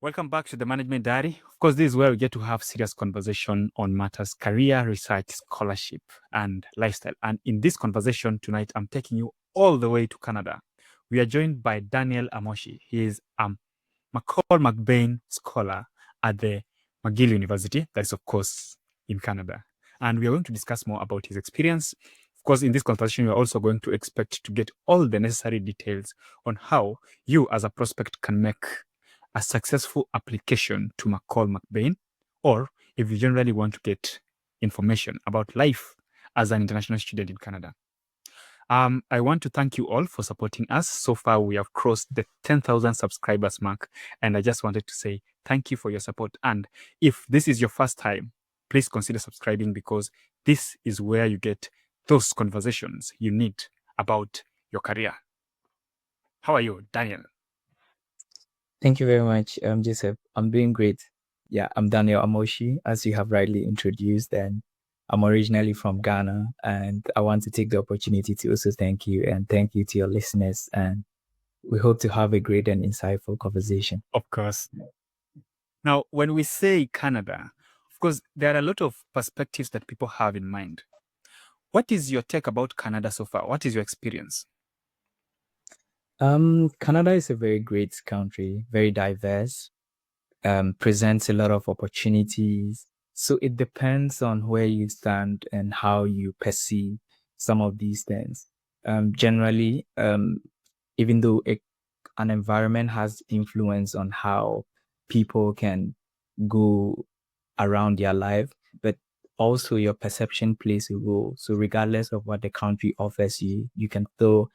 Welcome back to the Management Diary. Of course, this is where we get to have serious conversation on matters career, research, scholarship, and lifestyle. And in this conversation tonight, I'm taking you all the way to Canada. We are joined by Daniel Amoshie. He is a McCall MacBain Scholar at the McGill University. That is, of course, in Canada. And we are going to discuss more about his experience. Of course, in this conversation, we are also going to expect to get all the necessary details on how you as a prospect can make a successful application to McCall MacBain, or if you generally want to get information about life as an international student in Canada. I want to thank you all for supporting us. So far, we have crossed the 10,000 subscribers mark, and I just wanted to say thank you for your support. And if this is your first time, please consider subscribing, because this is where you get those conversations you need about your career. How are you, Daniel? Thank you very much, Joseph. I'm doing great. Yeah, I'm Daniel Amoshie, as you have rightly introduced, and I'm originally from Ghana, and I want to take the opportunity to also thank you and thank you to your listeners, and we hope to have a great and insightful conversation. Of course. Now, when we say Canada, of course, there are a lot of perspectives that people have in mind. What is your take about Canada so far? What is your experience? Canada is a very great country, very diverse, presents a lot of opportunities. So it depends on where you stand and how you perceive some of these things. Generally, even though an environment has influence on how people can go around their life, but also your perception plays a role. So regardless of what the country offers you, you can still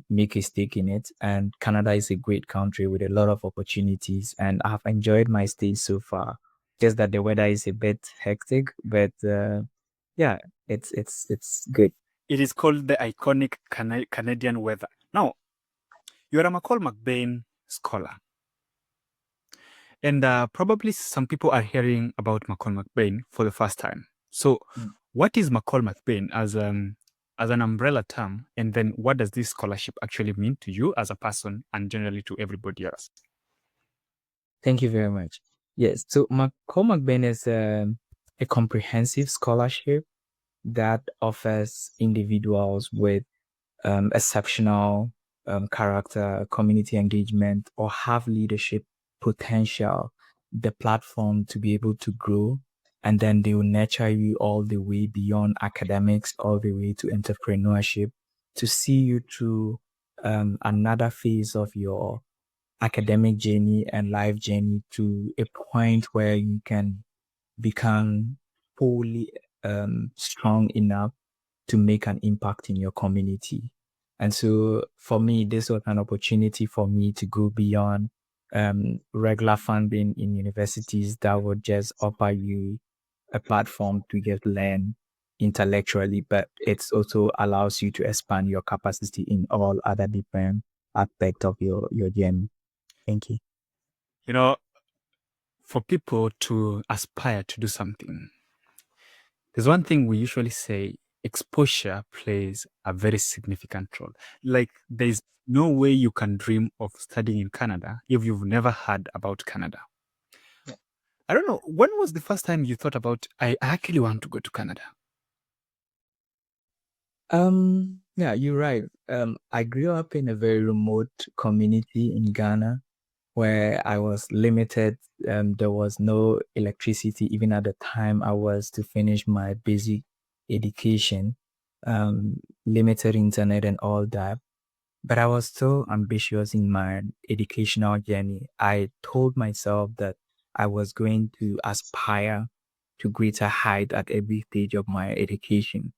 make a stake in it. And Canada is a great country with a lot of opportunities, and I've enjoyed my stay so far. Just that the weather is a bit hectic, but yeah, it's good. It is called the iconic Canadian weather. Now, you are a McCall MacBain Scholar. And probably some people are hearing about McCall MacBain for the first time. So, what is McCall MacBain as an umbrella term? And then what does this scholarship actually mean to you as a person and generally to everybody else? Thank you very much. Yes, so McCall MacBain is a comprehensive scholarship that offers individuals with exceptional character, community engagement, or have leadership potential, the platform to be able to grow. And then they will nurture you all the way beyond academics, all the way to entrepreneurship, to see you through another phase of your academic journey and life journey to a point where you can become fully strong enough to make an impact in your community. And so for me, this was an opportunity for me to go beyond regular funding in universities that would just offer you a platform to just learn intellectually, but it also allows you to expand your capacity in all other different aspects of your journey. Thank you. You know, for people to aspire to do something, there's one thing we usually say: exposure plays a very significant role. Like, there's no way you can dream of studying in Canada if you've never heard about Canada. I don't know, when was the first time you thought about, I actually want to go to Canada? Yeah, you're right. I grew up in a very remote community in Ghana where I was limited. There was no electricity even at the time I was to finish my basic education, limited internet and all that. But I was still ambitious in my educational journey. I told myself that I was going to aspire to greater height at every stage of my education.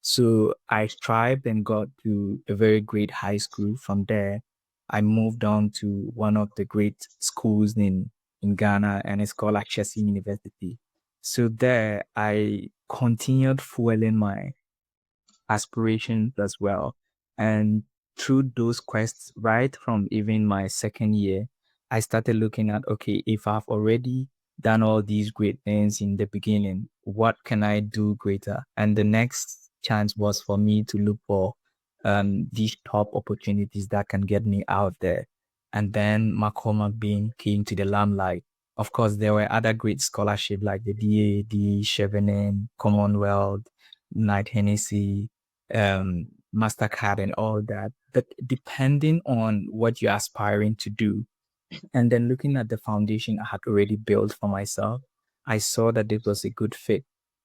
So I strived and got to a very great high school. From there, I moved on to one of the great schools in Ghana, and it's called Ashesi University. So there, I continued fueling my aspirations as well. And through those quests, right from even my second year, I started looking at, okay, if I've already done all these great things in the beginning, what can I do greater? And the next chance was for me to look for these top opportunities that can get me out there. and then McCall MacBain came to the limelight. Of course, there were other great scholarships like the DAD, Chevening, Commonwealth, Knight Hennessy, MasterCard, and all that. But depending on what you're aspiring to do, and then looking at the foundation I had already built for myself, I saw that it was a good fit.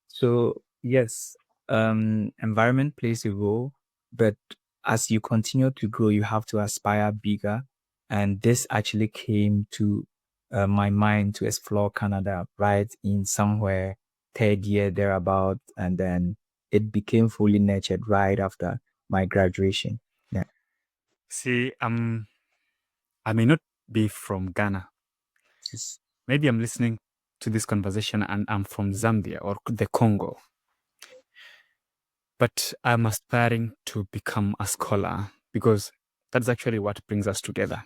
So yes, environment plays a role, but as you continue to grow, you have to aspire bigger. And this actually came to my mind to explore Canada right in somewhere third year thereabout, and then it became fully nurtured right after my graduation. Yeah. See, I may not be from Ghana. Yes. Maybe I'm listening to this conversation and I'm from Zambia or the Congo. But I'm aspiring to become a scholar because that's actually what brings us together.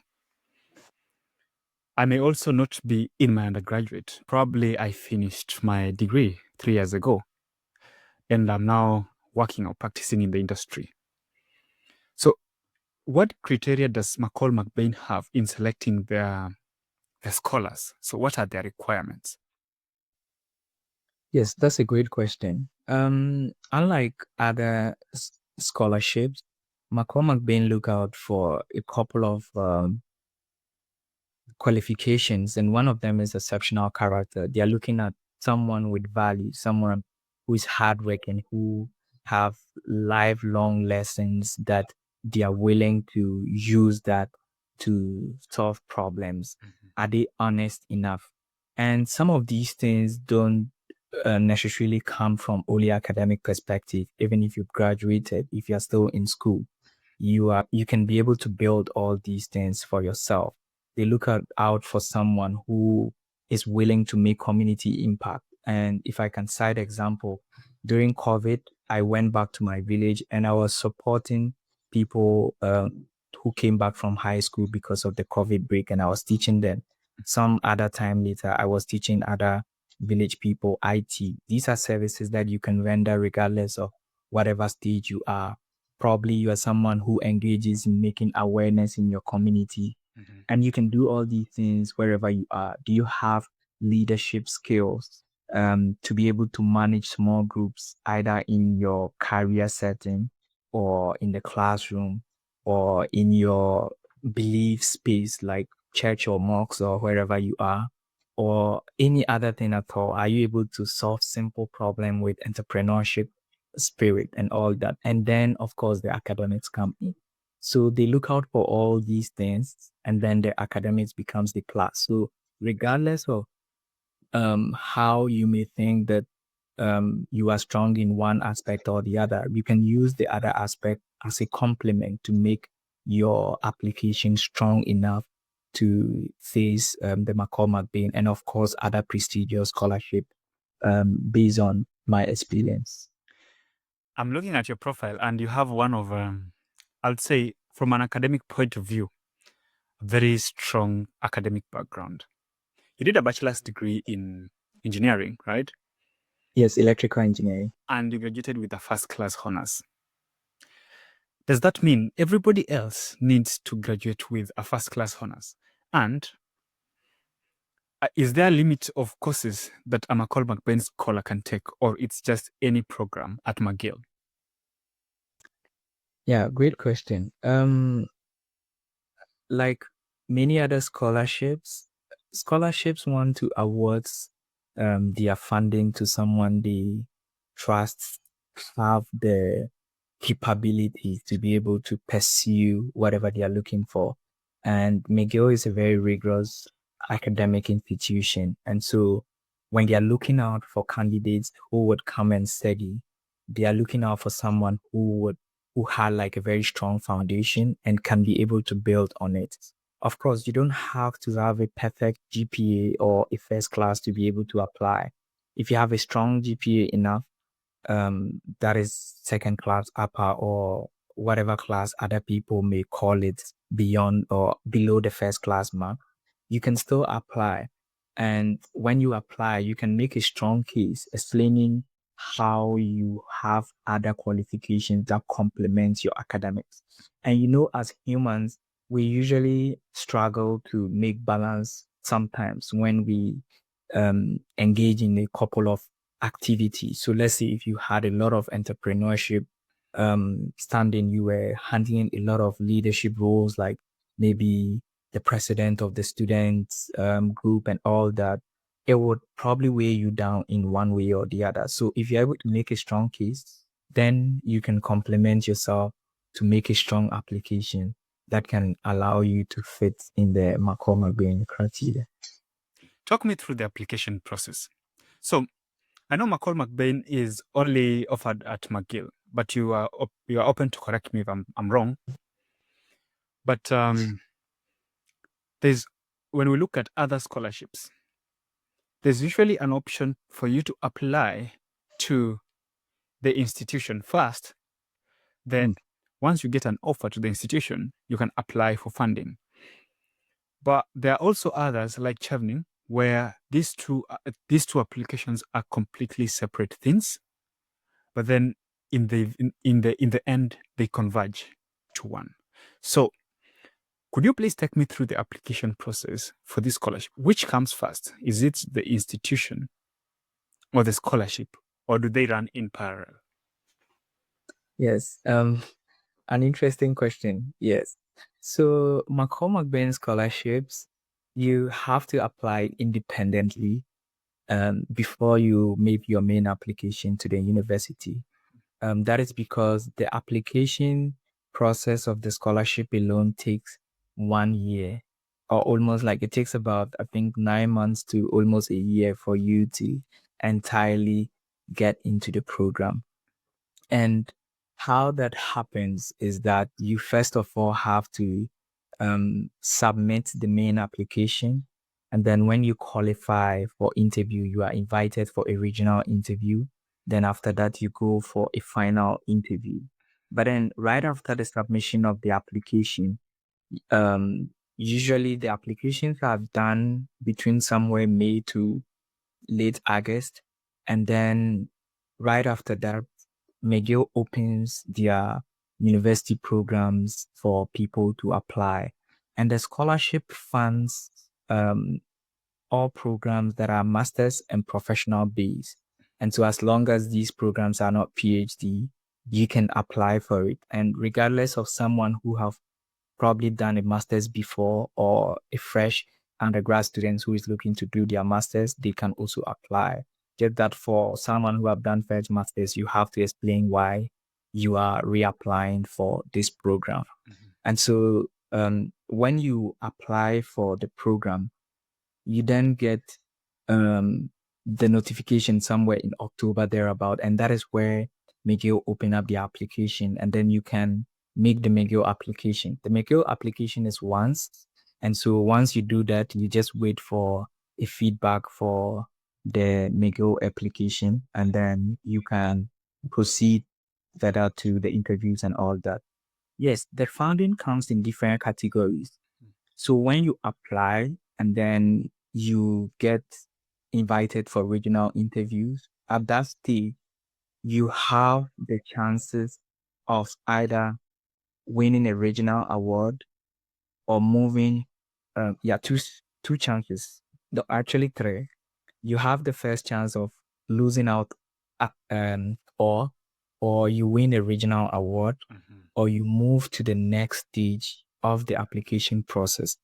I may also not be in my undergraduate. Probably I finished my degree 3 years ago and I'm now working or practicing in the industry. So, what criteria does McCall MacBain have in selecting their scholars? So, what are their requirements? Yes, that's a great question. Unlike other scholarships, McCall MacBain look out for a couple of qualifications, and one of them is exceptional character. They are looking at someone with value, someone who is hardworking, who have lifelong lessons that they are willing to use that to solve problems. Are they honest enough? And some of these things don't necessarily come from only academic perspective. Even if you've graduated, if you're still in school, you can be able to build all these things for yourself. They look out for someone who is willing to make community impact. And if I can cite example, during COVID, I went back to my village and I was supporting people who came back from high school because of the COVID break, and I was teaching them. Some other time later, I was teaching other village people IT. These are services that you can render regardless of whatever stage you are. Probably you are someone who engages in making awareness in your community, and you can do all these things wherever you are. Do you have leadership skills to be able to manage small groups, either in your career setting or in the classroom or in your belief space like church or mosque or wherever you are, or any other thing at all? Are you able to solve simple problem with entrepreneurship spirit and all that? And then of course the academics come in. So they look out for all these things, and then the academics becomes the plus. So regardless of how you may think that you are strong in one aspect or the other, you can use the other aspect as a complement to make your application strong enough to face the McCall MacBain and of course other prestigious scholarship based on my experience. I'm looking at your profile and you have one of, I'd say, from an academic point of view, a very strong academic background. You did a bachelor's degree in engineering, right? Yes, electrical engineering. And you graduated with a first class honors. Does that mean everybody else needs to graduate with a first class honors? And is there a limit of courses that a McCall MacBain scholar can take, or it's just any program at McGill? Yeah, great question. Like many other scholarships want to award their funding to someone they trust, have the capabilities to be able to pursue whatever they are looking for. And McGill is a very rigorous academic institution. And so when they are looking out for candidates who would come and study, they are looking out for someone who had like a very strong foundation and can be able to build on it. Of course, you don't have to have a perfect GPA or a first class to be able to apply. If you have a strong GPA enough, that is second class, upper, or whatever class other people may call it, beyond or below the first class mark, you can still apply. And when you apply, you can make a strong case explaining how you have other qualifications that complement your academics. And as humans, we usually struggle to make balance sometimes when we engage in a couple of activities. So let's say if you had a lot of entrepreneurship standing, you were handling a lot of leadership roles, like maybe the president of the students group and all that, it would probably weigh you down in one way or the other. So if you're able to make a strong case, then you can complement yourself to make a strong application that can allow you to fit in the McCall MacBain criteria. Talk me through the application process. So I know McCall MacBain is only offered at McGill, but you are open to correct me if I'm wrong. But there's when we look at other scholarships, there's usually an option for you to apply to the institution first. Then once you get an offer to the institution, you can apply for funding. But there are also others like Chevening, where these two applications are completely separate things. But then in the end, they converge to one. So could you please take me through the application process for this scholarship? Which comes first? Is it the institution or the scholarship, or do they run in parallel? Yes, an interesting question. Yes. So McCall MacBain scholarships, you have to apply independently before you make your main application to the university. That is because the application process of the scholarship alone takes 1 year, or almost like it takes about, I think, 9 months to almost a year for you to entirely get into the program. And how that happens is that you first of all have to submit the main application. And then when you qualify for interview, you are invited for a regional interview. Then after that, you go for a final interview. But then right after the submission of the application, usually the applications are done between somewhere May to late August. And then right after that, McGill opens their university programs for people to apply. And the scholarship funds all programs that are master's and professional based. And so as long as these programs are not PhD, you can apply for it. And regardless of someone who have probably done a master's before or a fresh undergrad student who is looking to do their master's, they can also apply. Just that for someone who have done first master's, you have to explain why you are reapplying for this program. Mm-hmm. And so when you apply for the program, you then get the notification somewhere in October thereabout, and that is where McGill open up the application, and then you can make the McGill application. The McGill application is once, and so once you do that, you just wait for a feedback for the McGill application, and then you can proceed further to the interviews and all that. Yes, the funding comes in different categories. So when you apply and then you get invited for regional interviews, at that stage, you have the chances of either winning a regional award or moving. Two chances. Actually, three. You have the first chance of losing out, or you win a regional award, or you move to the next stage of the application process.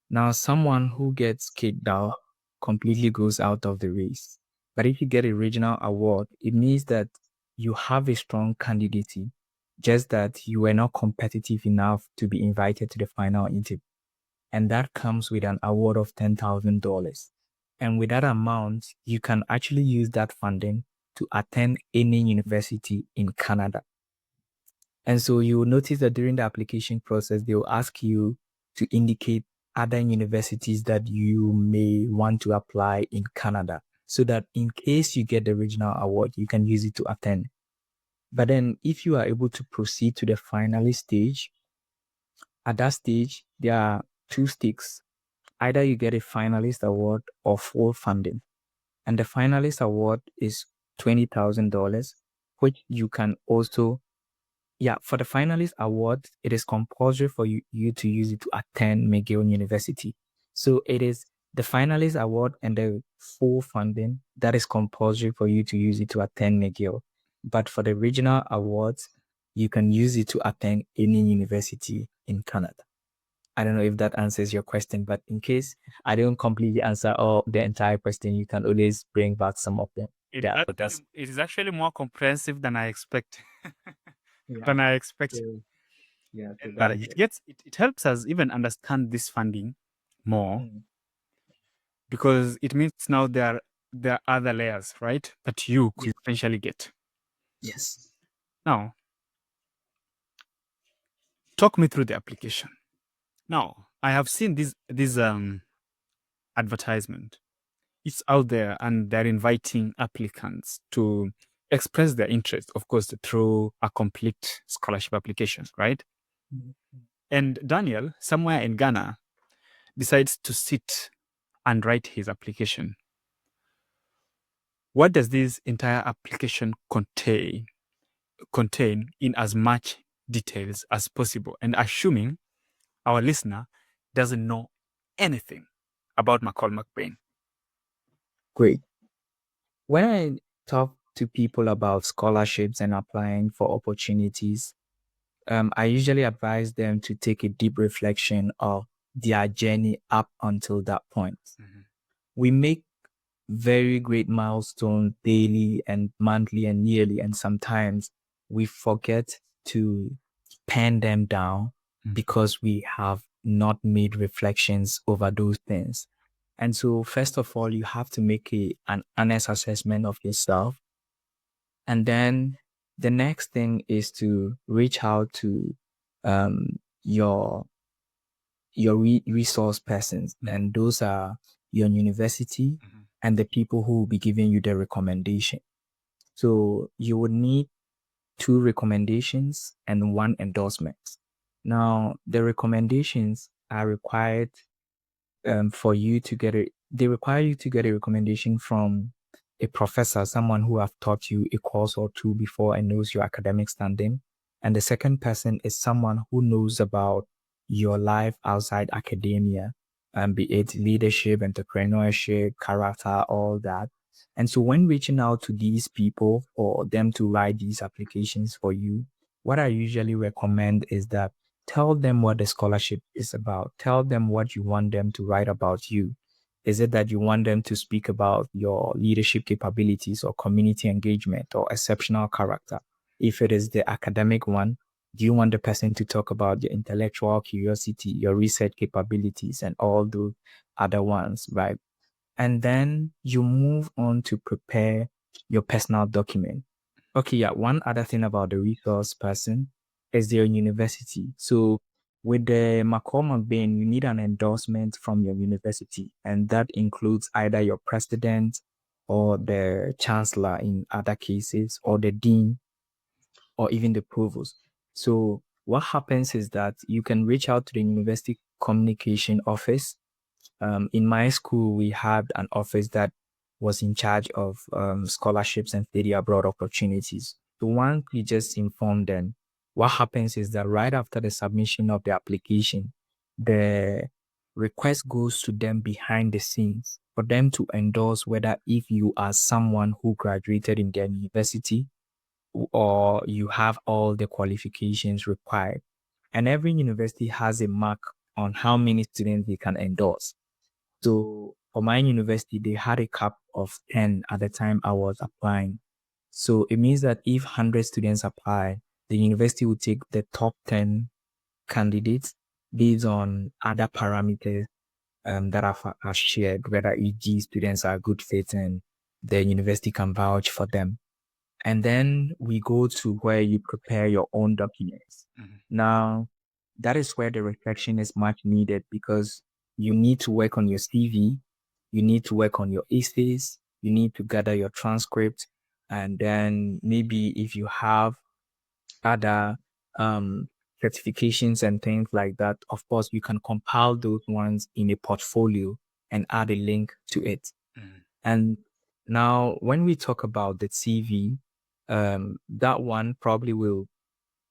Now, someone who gets kicked out completely goes out of the race. But if you get a regional award, it means that you have a strong candidacy, just that you were not competitive enough to be invited to the final interview. And that comes with an award of $10,000. And with that amount, you can actually use that funding to attend any university in Canada. And so you will notice that during the application process, they will ask you to indicate other universities that you may want to apply in Canada, so that in case you get the regional award, you can use it to attend. But then if you are able to proceed to the finalist stage, at that stage, there are two stakes. Either you get a finalist award or full funding. And the finalist award is $20,000, which you can also Yeah, for the finalist award, it is compulsory for you to use it to attend McGill University. So it is the finalist award and the full funding that is compulsory for you to use it to attend McGill. But for the regional awards, you can use it to attend any university in Canada. I don't know if that answers your question, but in case I don't completely answer all the entire question, you can always bring back some of them. It, Yeah, actually, but that's it is actually more comprehensive than I expect. yeah. than I expect. So yeah, so And that is it helps us even understand this funding more it. because it means now there are other layers, right? That you could Yes. potentially get. Yes. Now, talk me through the application. Now, I have seen this advertisement. It's out there and they're inviting applicants to express their interest, of course, through a complete scholarship application, right? Mhm. And Daniel, somewhere in Ghana, decides to sit and write his application. What does this entire application contain in as much details as possible? And assuming our listener doesn't know anything about McCall MacBain. Great. When I talk to people about scholarships and applying for opportunities, I usually advise them to take a deep reflection of their journey up until that point. Mhm. We make very great milestones daily and monthly and yearly, and sometimes we forget to pen them down because we have not made reflections over those things. And so, first of all, you have to make an honest assessment of yourself. And then the next thing is to reach out to um, your resource persons, and those are your university and the people who will be giving you the recommendation. So you would need 2 recommendations and 1 endorsement. Now, the recommendations are required for you to get it. They require you to get a recommendation from a professor, someone who have taught you a course or two before and knows your academic standing. And the second person is someone who knows about your life outside academia, be it leadership, entrepreneurship, character, all that. And so when reaching out to these people for them to write these applications for you, what I usually recommend is that tell them what the scholarship is about. Tell them what you want them to write about you. Is it that you want them to speak about your leadership capabilities or community engagement or exceptional character? If it is the academic one, do you want the person to talk about your intellectual curiosity, your research capabilities, and all those other ones, right? And then you move on to prepare your personal document. Okay, yeah. One other thing about the resource person is their university. So with the McCall MacBain, you need an endorsement from your university, and that includes either your president or the chancellor in other cases, or the dean, or even the provost. So what happens is that you can reach out to the university communication office. In my school, we had an office that was in charge of scholarships and study abroad opportunities. So once we just inform them, what happens is that right after the submission of the application, the request goes to them behind the scenes for them to endorse whether if you are someone who graduated in their university or you have all the qualifications required. And every university has a mark on how many students they can endorse. So for my university, they had a cap of 10 at the time I was applying. So it means that if 100 students apply, the university will take the top 10 candidates based on other parameters that are shared, whether e.g. students are good fit and the university can vouch for them. And then we go to where you prepare your own documents. Now, that is where the reflection is much needed because you need to work on your CV, you need to work on your essays, you need to gather your transcript, and then maybe if you have other um, certifications and things like that, of course, you can compile those ones in a portfolio and add a link to it. And now, when we talk about the CV, that one probably will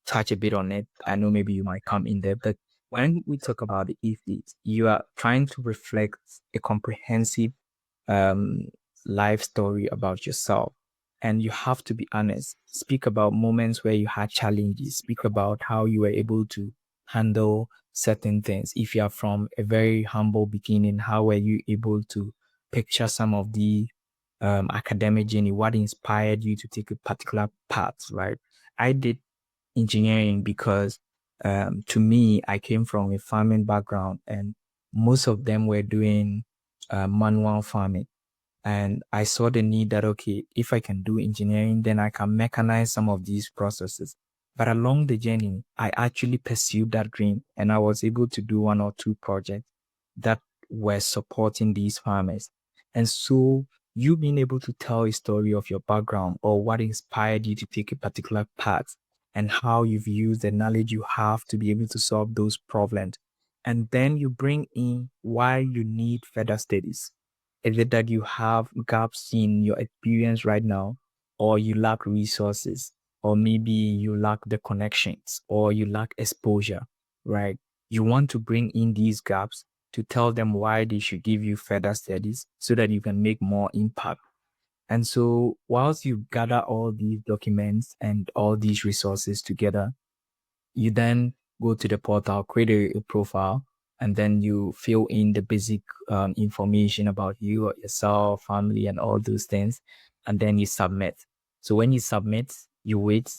touch a bit on it. I know maybe you might come in there, but when we talk about the FixIT, you are trying to reflect a comprehensive um, life story about yourself. And you have to be honest. Speak about moments where you had challenges. Speak about how you were able to handle certain things. If you are from a very humble beginning, how were you able to picture some of the academic journey? What inspired you to take a particular path, right? I did engineering because to me, I came from a farming background and most of them were doing manual farming. And I saw the need that, okay, if I can do engineering, then I can mechanize some of these processes. But along the journey, I actually pursued that dream and I was able to do one or two projects that were supporting these farmers. And so you being able to tell a story of your background or what inspired you to take a particular path and how you've used the knowledge you have to be able to solve those problems. And then you bring in why you need further studies. Is it that you have gaps in your experience right now, or you lack resources, or maybe you lack the connections, or you lack exposure, right? You want to bring in these gaps to tell them why they should give you further studies so that you can make more impact. And so, whilst you gather all these documents and all these resources together, you then go to the portal, create a profile, and then you fill in the basic information about you, yourself, family, and all those things. And then you submit. So when you submit, you wait,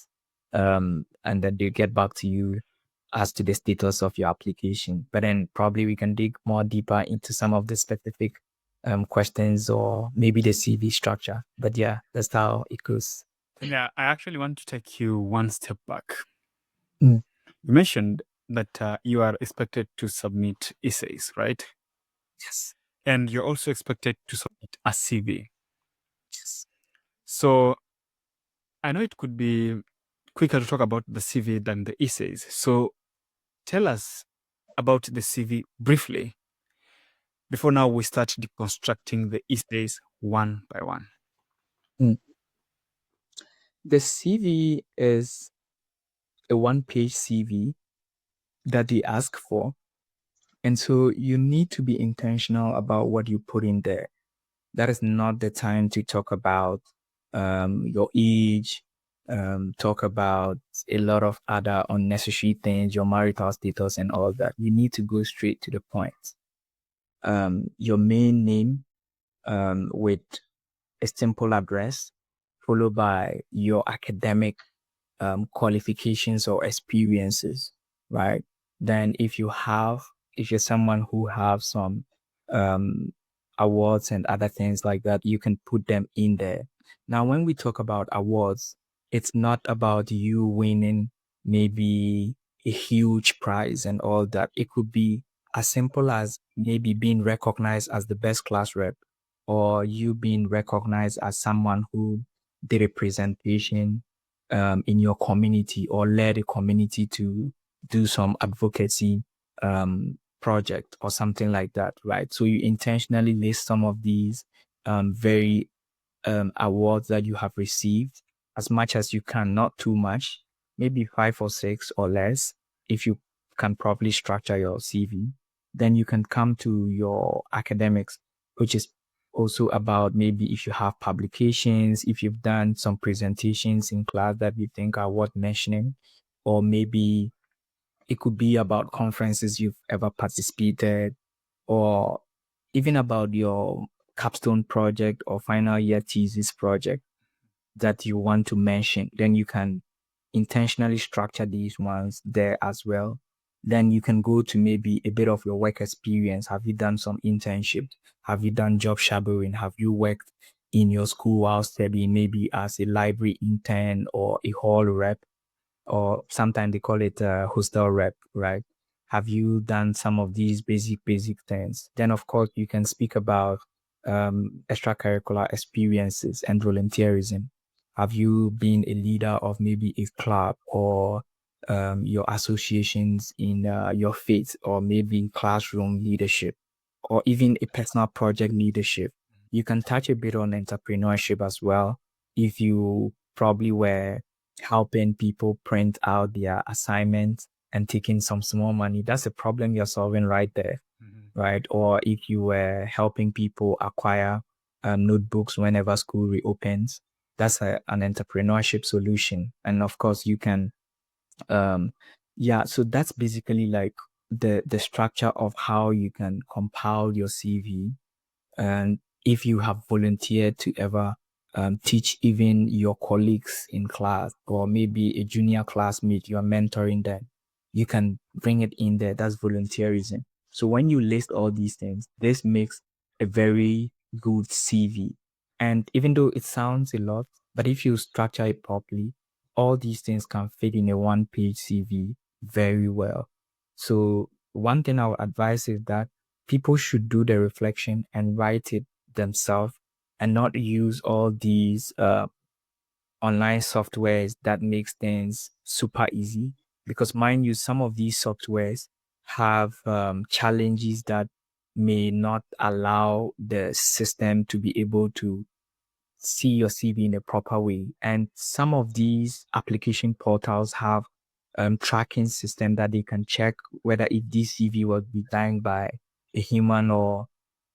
and then they get back to you as to the status of your application. But then probably we can dig more deeper into some of the specific questions or maybe the CV structure. But yeah, that's how it goes. Yeah, I actually want to take you one step back. Mm. You mentioned that you are expected to submit essays, right? Yes. And you're also expected to submit a CV. Yes. So I know it could be quicker to talk about the CV than the essays. So tell us about the CV briefly before now we start deconstructing the essays one by one. Mm. The CV is a one-page CV that they ask for. And so you need to be intentional about what you put in there. That is not the time to talk about your age, talk about a lot of other unnecessary things, your marital status and all that. You need to go straight to the point. Your main name with a simple address, followed by your academic qualifications or experiences, right? Then if you're someone who have some um, awards and other things like that, you can put them in there. Now, when we talk about awards, it's not about you winning maybe a huge prize and all that. It could be as simple as maybe being recognized as the best class rep or you being recognized as someone who did a presentation in your community or led a community to do some advocacy project or something like that, right? So you intentionally list some of these very awards that you have received as much as you can, not too much, maybe 5 or 6 or less, if you can properly structure your CV. Then you can come to your academics, which is also about maybe if you have publications, if you've done some presentations in class that you think are worth mentioning, or maybe it could be about conferences you've ever participated, or even about your capstone project or final year thesis project that you want to mention. Then you can intentionally structure these ones there as well. Then you can go to maybe a bit of your work experience. Have you done some internship? Have you done job shadowing? Have you worked in your school while studying, maybe as a library intern or a hall rep? Or sometimes they call it a hostel rep, right? Have you done some of these basic things? Then, of course, you can speak about extracurricular experiences and volunteerism. Have you been a leader of maybe a club or your associations in your faith, or maybe classroom leadership, or even a personal project leadership? You can touch a bit on entrepreneurship as well if you probably were helping people print out their assignments and taking some small money. That's a problem you're solving right there, right? Or if you were helping people acquire notebooks whenever school reopens, that's an entrepreneurship solution. And of course, you can, yeah. So that's basically like the structure of how you can compile your CV. And if you have volunteered to ever teach even your colleagues in class or maybe a junior classmate, you are mentoring them, you can bring it in there. That's volunteerism. So when you list all these things, this makes a very good CV. And even though it sounds a lot, but if you structure it properly, all these things can fit in a one-page CV very well. So one thing I would advise is that people should do the reflection and write it themselves and not use all these online softwares that makes things super easy. Because mind you, some of these softwares have challenges that may not allow the system to be able to see your CV in a proper way. And some of these application portals have tracking system that they can check whether if this CV was designed by a human or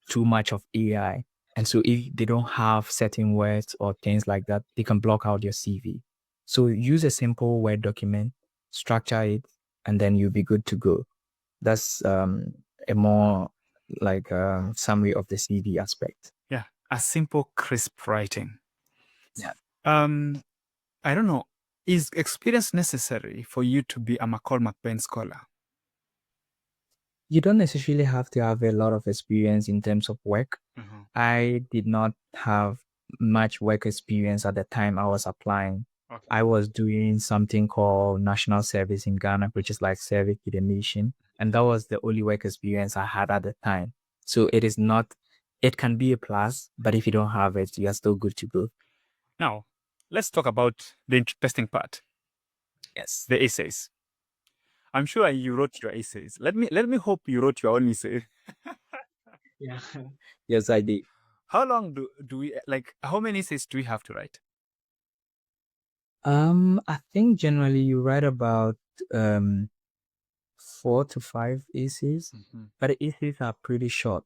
too much of AI. And so if they don't have certain words or things like that, they can block out your CV. So use a simple Word document, structure it, and then you'll be good to go. That's a more like summary of the CV aspect. Yeah, a simple, crisp writing. Yeah. I don't know. Is experience necessary for you to be a McCall MacBain scholar? You don't necessarily have to have a lot of experience in terms of work. I did not have much work experience at the time I was applying. Okay. I was doing something called national service in Ghana, which is like service to the nation. And that was the only work experience I had at the time. So it is not, it can be a plus, but if you don't have it, you are still good to go. Now, let's talk about the interesting part, Yes. the essays. I'm sure you wrote your essays. Let me hope you wrote your own essay. Yeah. Yes, I did. How long do we like? How many essays do we have to write? I think generally you write about 4 to 5 essays, but the essays are pretty short.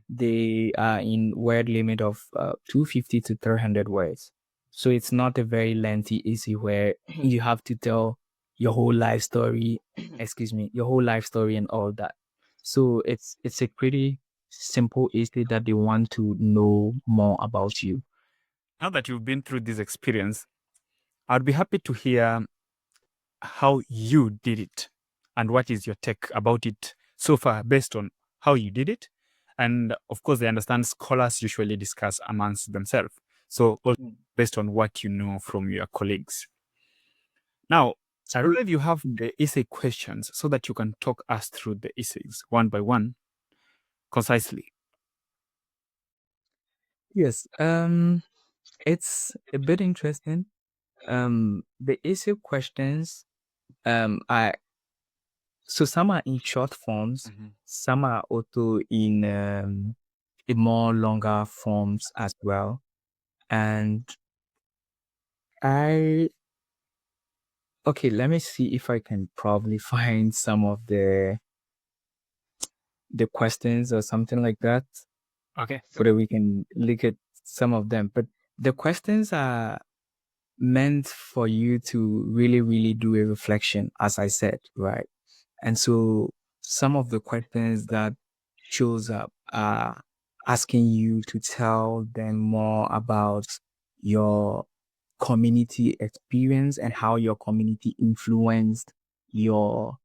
They are in word limit of 250 to 300 words. So it's not a very lengthy essay where you have to tell your whole life story, excuse me, your whole life story and all that. So it's a pretty simple essay that they want to know more about you. Now that you've been through this experience, I'd be happy to hear how you did it and what is your take about it so far based on how you did it. And of course, I understand scholars usually discuss amongst themselves. So, based on what you know from your colleagues. Now, I don't know if you have the essay questions so that you can talk us through the essays one by one, concisely. Yes, it's a bit interesting. The essay questions, I so some are in short forms, some are also in more longer forms as well. And okay, let me see if I can probably find some of the questions or something like that, Okay. so that we can look at some of them. But the questions are meant for you to really, really do a reflection, as I said, right? And so some of the questions that shows up are asking you to tell them more about your community experience and how your community influenced you,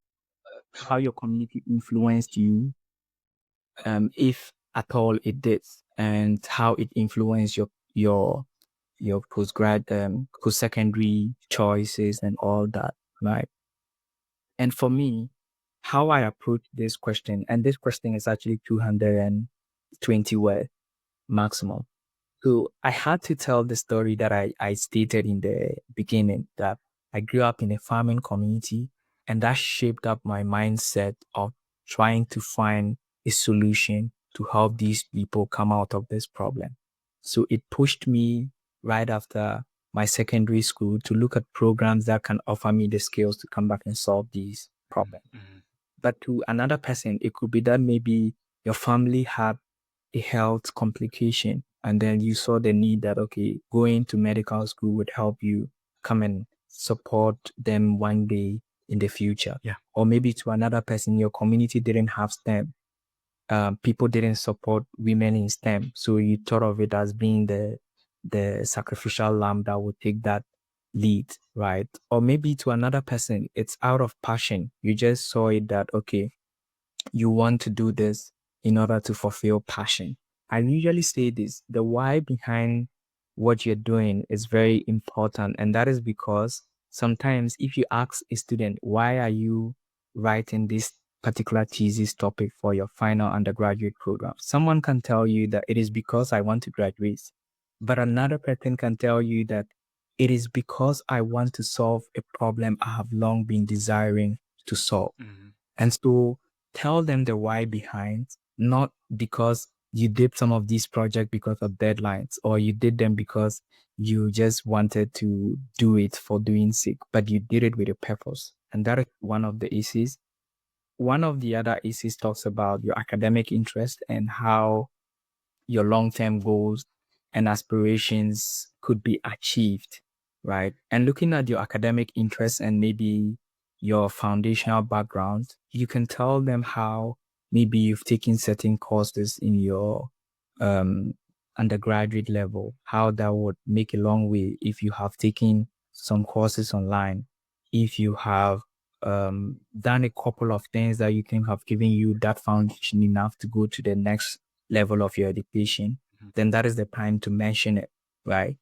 if at all it did, and how it influenced your post-secondary choices and all that, right? And for me, how I approach this question, and this question is actually 220 word maximum. So I had to tell the story that I stated in the beginning, that I grew up in a farming community, and that shaped up my mindset of trying to find a solution to help these people come out of this problem. So it pushed me right after my secondary school to look at programs that can offer me the skills to come back and solve these problems. But to another person, it could be that maybe your family had a health complication, and then you saw the need that, okay, going to medical school would help you come and support them one day in the future. Yeah. Or maybe to another person, your community didn't have STEM. People didn't support women in STEM. So you thought of it as being the sacrificial lamb that would take that lead, right? Or maybe to another person, it's out of passion. You just saw it that, okay, you want to do this in order to fulfill passion. I usually say this, the why behind what you're doing is very important. And that is because sometimes if you ask a student, why are you writing this particular thesis topic for your final undergraduate program? Someone can tell you that it is because I want to graduate. But another person can tell you that it is because I want to solve a problem I have long been desiring to solve. And so tell them the why behind, not because you did some of these projects because of deadlines, or you did them because you just wanted to do it for doing sake, but you did it with a purpose. And that is one of the issues. One of the other issues talks about your academic interest and how your long-term goals and aspirations could be achieved, right? And looking at your academic interests and maybe your foundational background, you can tell them how maybe you've taken certain courses in your undergraduate level, how that would make a long way if you have taken some courses online, if you have done a couple of things that you think have given you that foundation enough to go to the next level of your education, then that is the time to mention it, right?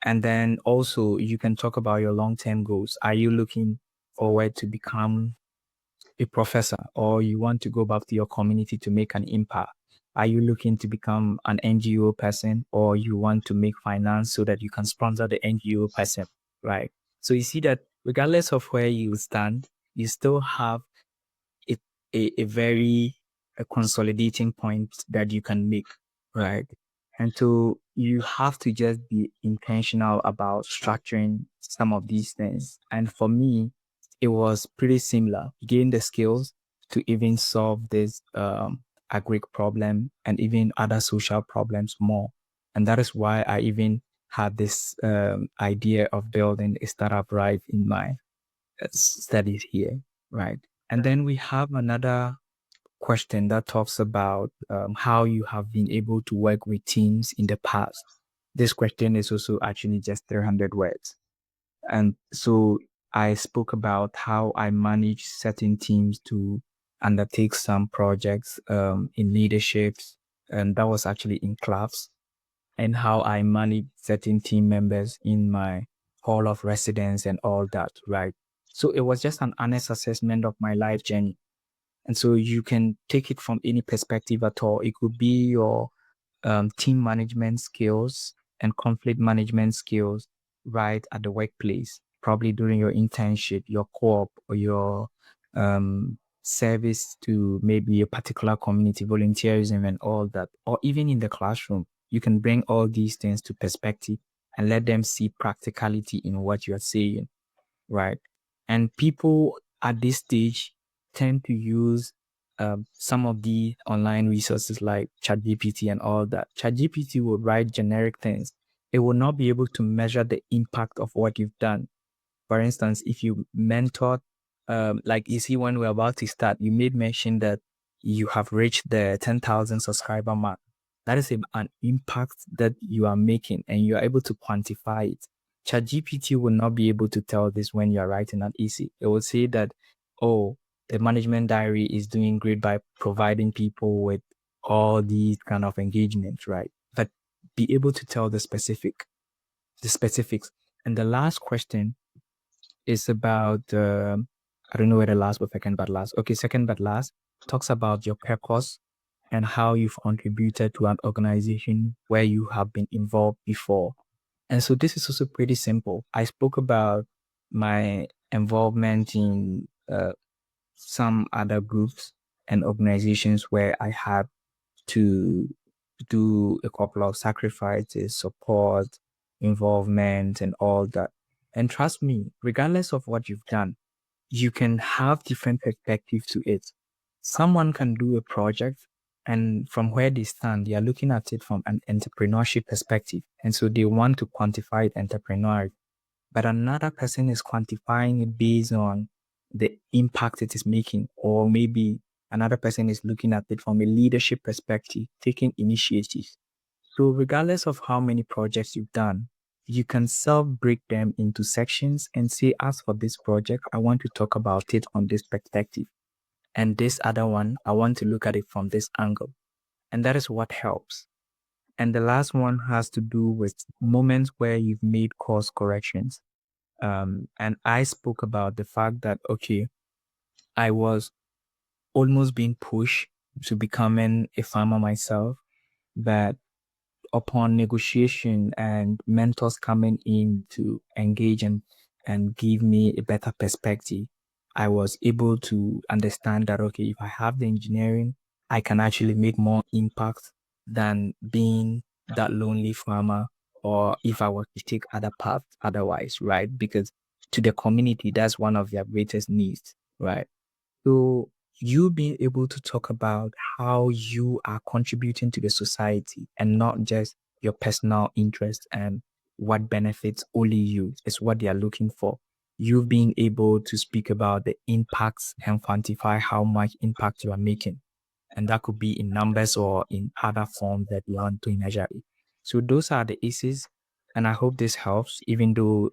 And then also you can talk about your long-term goals. Are you looking forward to become a professor, or you want to go back to your community to make an impact? Are you looking to become an NGO person, or you want to make finance so that you can sponsor the NGO person, right? So you see that regardless of where you stand, you still have a, a very a consolidating point that you can make, right? And so you have to just be intentional about structuring some of these things. And for me, it was pretty similar. Gain the skills to even solve this agric problem and even other social problems more. And that is why I even had this idea of building a startup right in my studies here, right? And then we have another question that talks about how you have been able to work with teams in the past. This question is also actually just 300 words. And so I spoke about how I manage certain teams to undertake some projects in leaderships. And that was actually in class, and how I manage certain team members in my hall of residence and all that, right? So it was just an honest assessment of my life journey. And so you can take it from any perspective at all. It could be your team management skills and conflict management skills right at the workplace, probably during your internship, your co-op, or your service to maybe a particular community, volunteerism and all that, or even in the classroom. You can bring all these things to perspective and let them see practicality in what you're saying, right? And people at this stage tend to use some of the online resources like ChatGPT and all that. ChatGPT will write generic things. It will not be able to measure the impact of what you've done. For instance, if you mentored, like you see when we're about to start, you made mention that you have reached the 10,000 subscriber mark. That is an impact that you are making, and you are able to quantify it. ChatGPT will not be able to tell this when you are writing an essay. It will say that, oh, the management diary is doing great by providing people with all these kind of engagements, right? But be able to tell the specifics. And the last question is about I don't know whether last or second but last. Okay, second but last talks about your purpose and how you've contributed to an organization where you have been involved before. And so this is also pretty simple. I spoke about my involvement in some other groups and organizations where I had to do a couple of sacrifices, support, involvement and all that. And trust me, regardless of what you've done, you can have different perspectives to it. Someone can do a project, and from where they stand, they are looking at it from an entrepreneurship perspective. And so they want to quantify it entrepreneurial, but another person is quantifying it based on the impact it is making, or maybe another person is looking at it from a leadership perspective, taking initiatives. So regardless of how many projects you've done, you can self-break them into sections and say, as for this project, I want to talk about it on this perspective. And this other one, I want to look at it from this angle. And that is what helps. And the last one has to do with moments where you've made course corrections. And I spoke about the fact that, okay, I was almost being pushed to becoming a farmer myself, but upon negotiation and mentors coming in to engage and give me a better perspective, I was able to understand that, okay, if I have the engineering, I can actually make more impact than being that lonely farmer, or if I were to take other paths otherwise, right? Because to the community, that's one of their greatest needs, right? So you being able to talk about how you are contributing to the society and not just your personal interest and what benefits only you is what they are looking for. You being able to speak about the impacts and quantify how much impact you are making. And that could be in numbers or in other forms that you want to measure it. So those are the aces. And I hope this helps, even though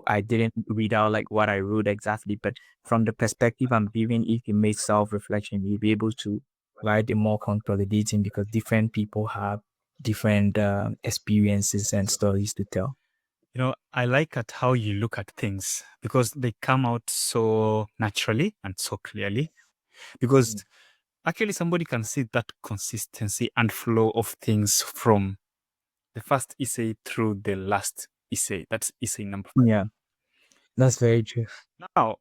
I didn't read out like what I wrote exactly, but from the perspective I'm giving, if you make self-reflection, you'll be able to write a more consolidating, because different people have different experiences and stories to tell. I like at how you look at things because they come out so naturally and so clearly. Because actually, somebody can see that consistency and flow of things from the first essay through the last essay. That's essay number 5. Yeah, that's very true. Now,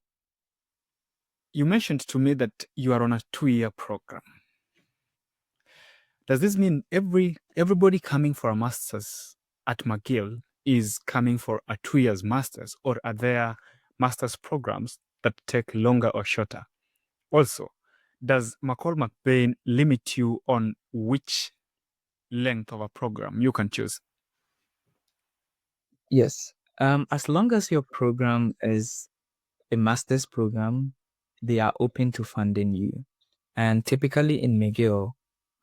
you mentioned to me that you are on a 2-year program. Does this mean everybody coming for a master's at McGill is coming for a 2 years master's, or are there master's programs that take longer or shorter? Also, does McCall MacBain limit you on which length of a program you can choose? Yes. As long as your program is a master's program, they are open to funding you. And typically in McGill,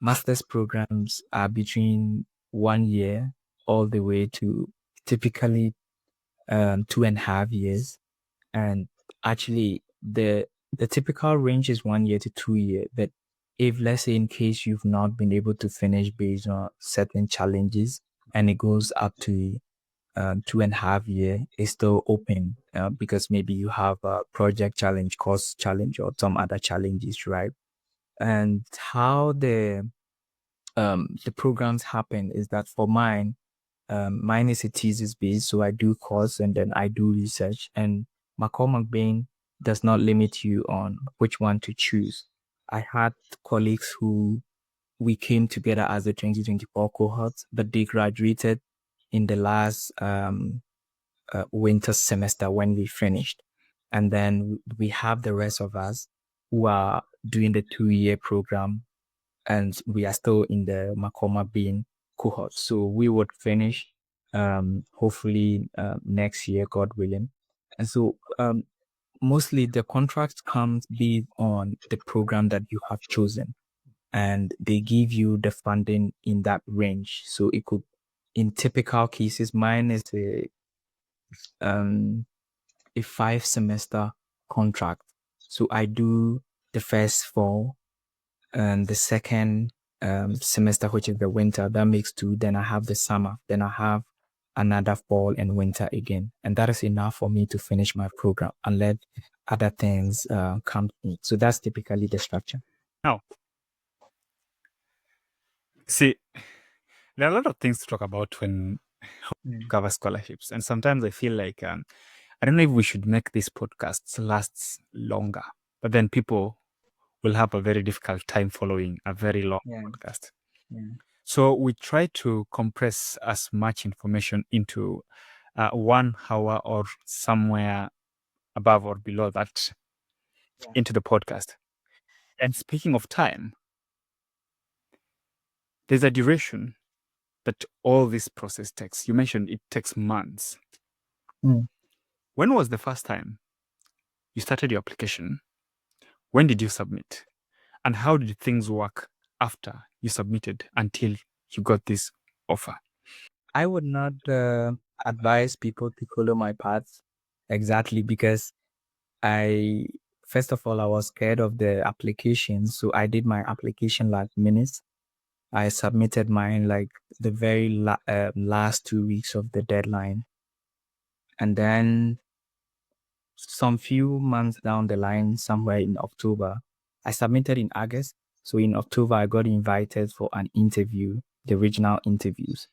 master's programs are between 1 year all the way to typically 2.5 years. And actually, the typical range is 1 year to 2 year. But if, let's say, in case you've not been able to finish based on certain challenges, and it goes up to 2.5 year, is still open, because maybe you have a project challenge, course challenge, or some other challenges, right? And how the programs happen is that for mine is a thesis based, so I do course and then I do research. And McCall MacBain does not limit you on which one to choose. I had colleagues who we came together as the 2024 cohort, but they graduated in the last winter semester when we finished. And then we have the rest of us who are doing the 2-year program, and we are still in the McCall MacBain cohort. So we would finish hopefully next year, God willing. And so mostly the contract comes based on the program that you have chosen, and they give you the funding in that range. So it could, in typical cases, mine is a 5-semester contract. So I do the first 4, and the second semester, which is the winter, that makes 2. Then I have the summer. Then I have another fall and winter again. And that is enough for me to finish my program unless other things come in. So that's typically the structure. Now, see, there are a lot of things to talk about when cover scholarships. And sometimes I feel like, I don't know if we should make these podcasts last longer, but then people will have a very difficult time following a very long podcast. Yeah. So we try to compress as much information into 1 hour or somewhere above or below that into the podcast. And speaking of time, there's a duration that all this process takes. You mentioned it takes months. Mm. When was the first time you started your application? When did you submit? And how did things work after you submitted until you got this offer? I would not advise people to follow my path exactly because first of all, I was scared of the application. So I did my application last minute. I submitted mine like the very last 2 weeks of the deadline. And then some few months down the line, somewhere in October, I submitted in August. So in October, I got invited for an interview, the regional interviews.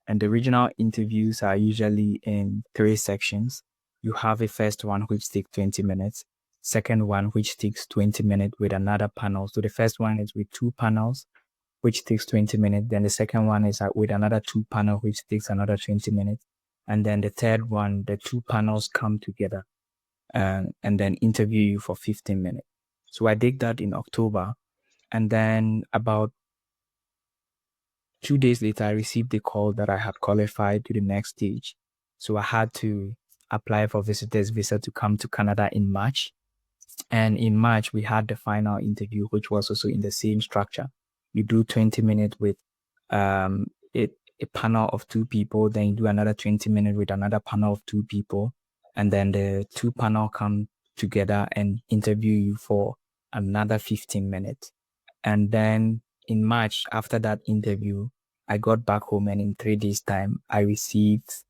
And the regional interviews are usually in 3 sections. You have a first one which takes 20 minutes, second one which takes 20 minutes with another panel. So the first one is with 2 panels, which takes 20 minutes. Then the second one is with another 2 panel, which takes another 20 minutes. And then the third one, the 2 panels come together and then interview you for 15 minutes. So I did that in October. And then about 2 days later, I received the call that I had qualified to the next stage. So I had to apply for visitor's visa to come to Canada in March. And in March, we had the final interview, which was also in the same structure. You do 20 minutes with a panel of 2 people, then you do another 20 minutes with another panel of 2 people. And then the 2 panel come together and interview you for another 15 minutes. And then in March, after that interview, I got back home, and in 3 days' time, I received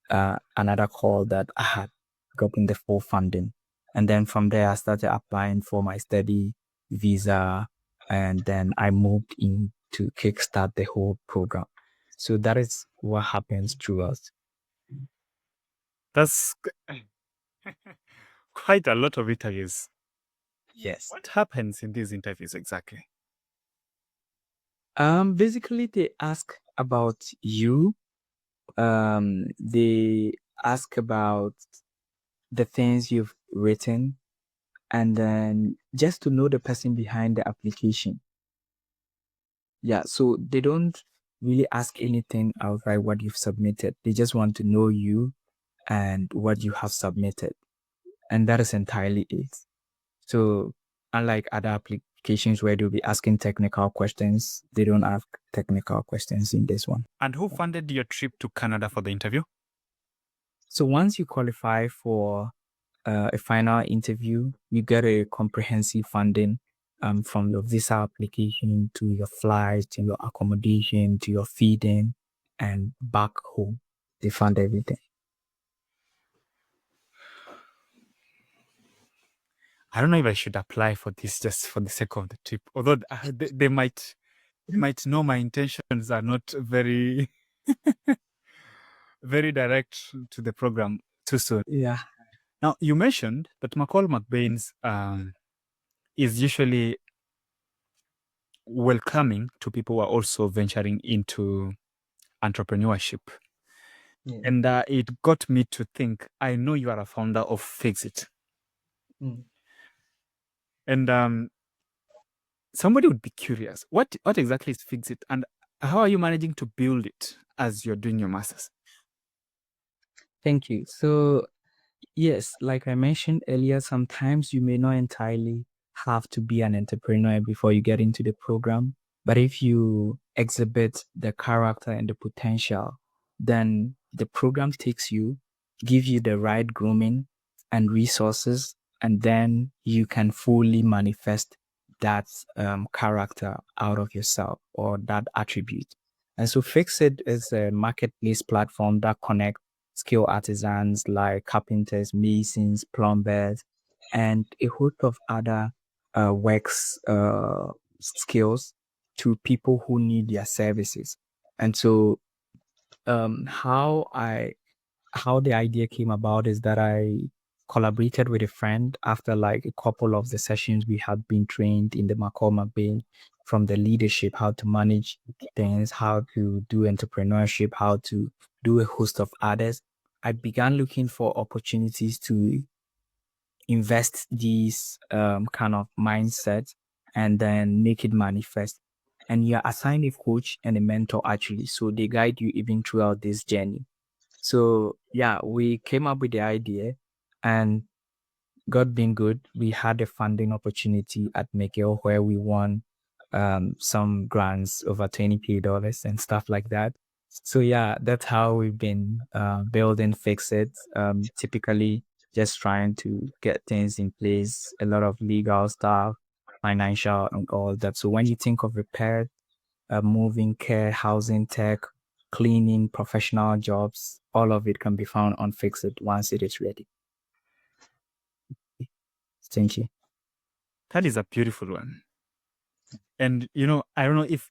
another call that I had gotten the full funding. And then from there, I started applying for my study visa, and then I moved in to kickstart the whole program. So that is what happens through us. That's quite a lot of interviews. Yes. What happens in these interviews exactly? Basically, they ask about you. They ask about the things you've written, and then just to know the person behind the application. Yeah, so they don't really ask anything outright what you've submitted. They just want to know you and what you have submitted. And that is entirely it. So unlike other applications where they'll be asking technical questions, they don't ask technical questions in this one. And who funded your trip to Canada for the interview? So once you qualify for a final interview, you get a comprehensive funding from your visa application to your flights, to your accommodation, to your feeding, and back home. They fund everything. I don't know if I should apply for this just for the sake of the trip. Although they might know my intentions are not very very direct to the program too soon. Yeah. Now you mentioned that McCall MacBain's is usually welcoming to people who are also venturing into entrepreneurship. Yeah. And it got me to think, I know you are a founder of FixIT. Mm. And somebody would be curious, what exactly is FixIT, and how are you managing to build it as you're doing your master's? Thank you. So, yes, like I mentioned earlier, sometimes you may not entirely have to be an entrepreneur before you get into the program. But if you exhibit the character and the potential, then the program takes you, give you the right grooming and resources, and then you can fully manifest that character out of yourself or that attribute. And so FixIt is a marketplace platform that connects skilled artisans like carpenters, masons, plumbers, and a host of other works skills to people who need their services. And so how the idea came about is that I collaborated with a friend after like a couple of the sessions we had been trained in the McCall MacBain from the leadership, how to manage things, how to do entrepreneurship, how to do a host of others, I began looking for opportunities to invest these kind of mindset and then make it manifest. And you're assigned a coach and a mentor actually. So they guide you even throughout this journey. So yeah, we came up with the idea, and God being good, we had a funding opportunity at McGill where we won some grants over $20K and stuff like that. So yeah, that's how we've been building FixIT. Typically just trying to get things in place, a lot of legal stuff, financial and all that. So when you think of repair, moving care, housing tech, cleaning, professional jobs, all of it can be found on FixIT once it is ready. Thank you. That is a beautiful one. And I don't know if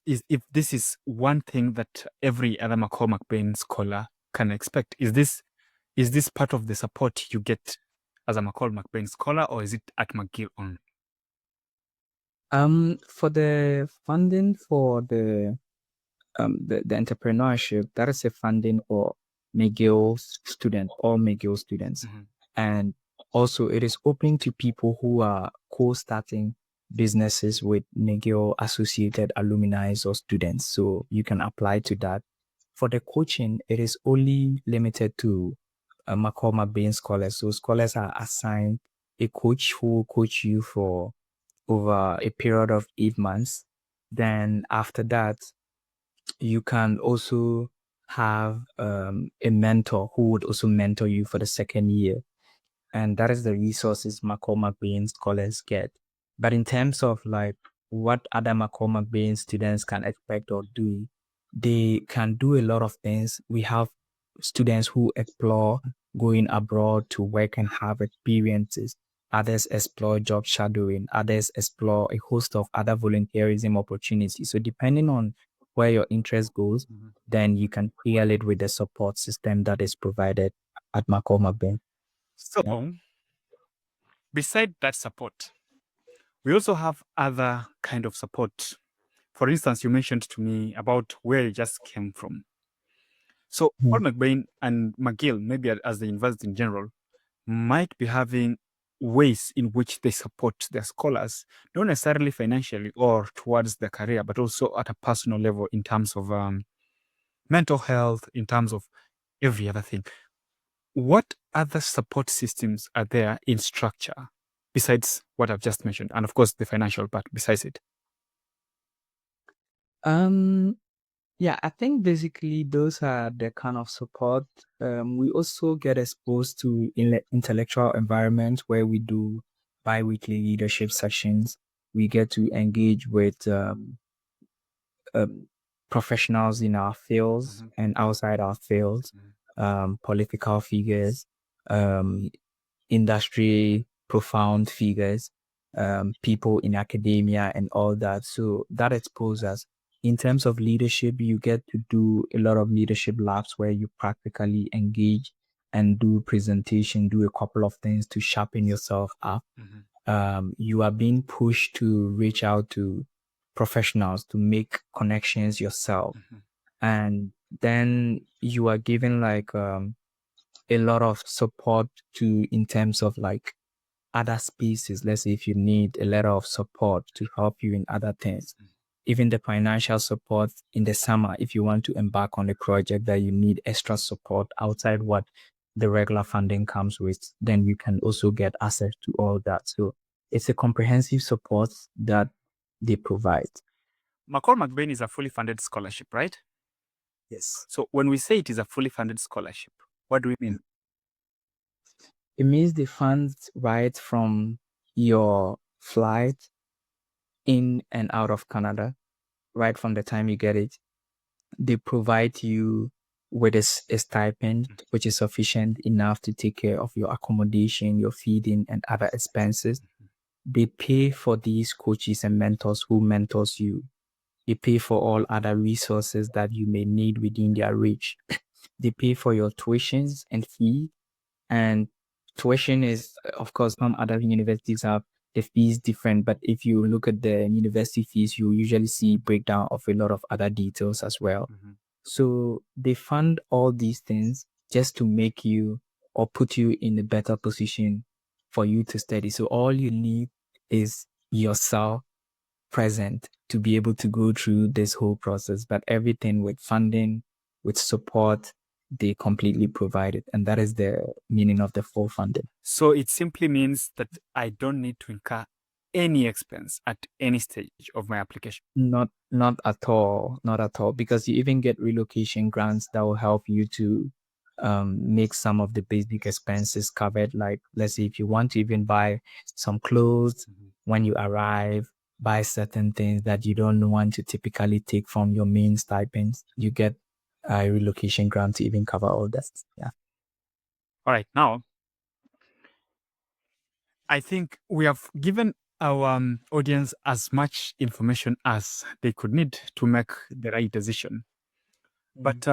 this is one thing that every other McCall MacBain scholar can expect. Is this part of the support you get as a McCall MacBain scholar, or is it at McGill only? For the funding for the entrepreneurship, that is a funding for McGill students, all McGill students. Mm-hmm. And also it is open to people who are co-starting businesses with McGill associated alumni or students. So you can apply to that. For the coaching, it is only limited to McCall MacBain scholars. So scholars are assigned a coach who will coach you for over a period of 8 months. Then after that, you can also have a mentor who would also mentor you for the second year. And that is the resources McCall MacBain scholars get. But in terms of like what other McCall MacBain students can expect or do, they can do a lot of things. We have students who explore going abroad to work and have experiences. Others explore job shadowing. Others explore a host of other volunteerism opportunities. So depending on where your interest goes, then you can pair it with the support system that is provided at McCall MacBain. So, beside that support, we also have other kind of support. For instance, you mentioned to me about where you just came from. So, Paul MacBain and McGill, maybe as the university in general, might be having ways in which they support their scholars, not necessarily financially or towards their career, but also at a personal level in terms of mental health, in terms of every other thing. What other support systems are there in structure besides what I've just mentioned? And of course, the financial part besides it. Yeah, I think basically those are the kind of support. We also get exposed to intellectual environments where we do bi-weekly leadership sessions. We get to engage with professionals in our fields and outside our fields, political figures, industry profound figures, people in academia and all that. So that exposes us. In terms of leadership, you get to do a lot of leadership labs where you practically engage and do presentation, do a couple of things to sharpen yourself up. You are being pushed to reach out to professionals to make connections yourself. And then you are given like a lot of support to in terms of like other spaces. Let's say if you need a letter of support to help you in other things, even the financial support in the summer, if you want to embark on a project that you need extra support outside what the regular funding comes with, then you can also get access to all that. So it's a comprehensive support that they provide. McCall MacBain is a fully funded scholarship, right? Yes. So when we say it is a fully funded scholarship, what do we mean? It means the funds right from your flight in and out of Canada, right from the time you get it. They provide you with a stipend, which is sufficient enough to take care of your accommodation, your feeding, and other expenses. They pay for these coaches and mentors who mentors you. They pay for all other resources that you may need within their reach. They pay for your tuitions and fee. And tuition is, of course, some other universities have the fees different. But if you look at the university fees, you usually see breakdown of a lot of other details as well. Mm-hmm. So they fund all these things just to make you or put you in a better position for you to study. So all you need is yourself present to be able to go through this whole process. But everything with funding, with support, they completely provide it. And that is the meaning of the full funding. So it simply means that I don't need to incur any expense at any stage of my application. Not at all, not at all, because you even get relocation grants that will help you to make some of the basic expenses covered. Like, let's say if you want to even buy some clothes when you arrive, buy certain things that you don't want to typically take from your main stipends, you get a relocation grant to even cover all that. Yeah. All right, now I think we have given our audience as much information as they could need to make the right decision. But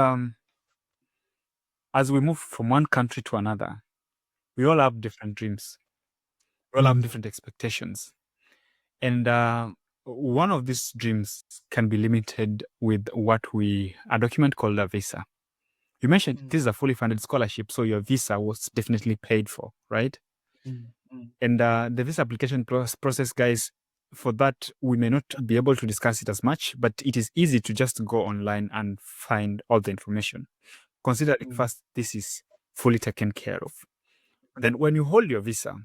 as we move from one country to another, we all have different dreams. We all have different expectations. And one of these dreams can be limited with a document called a visa. You mentioned this is a fully funded scholarship, so your visa was definitely paid for, right? And the visa application process, guys, for that, we may not be able to discuss it as much, but it is easy to just go online and find all the information. Considering first, this is fully taken care of. Then when you hold your visa,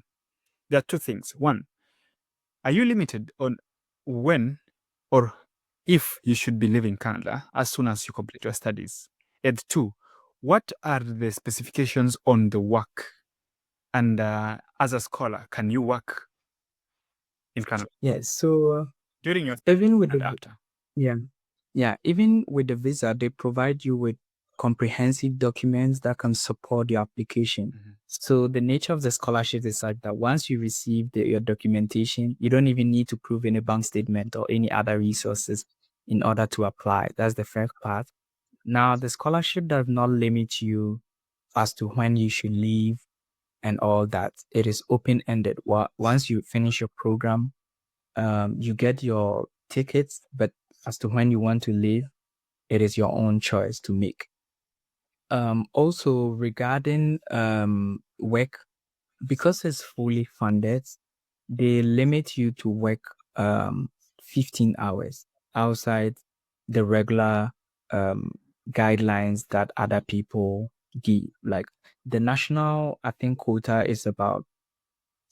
there are two things. One, are you limited on when or if you should be leaving Canada as soon as you complete your studies? And two, what are the specifications on the work? And as a scholar, can you work in Canada? Yes. So During your even with and the after. even with the visa, they provide you with comprehensive documents that can support your application. So the nature of the scholarship is such that once you receive your documentation, you don't even need to prove any bank statement or any other resources in order to apply. That's the first part. Now, the scholarship does not limit you as to when you should leave and all that. It is open-ended. Once you finish your program, you get your tickets, but as to when you want to leave, it is your own choice to make. Also regarding work, because it's fully funded, they limit you to work 15 hours outside the regular guidelines that other people give. Like the national, I think, quota is about,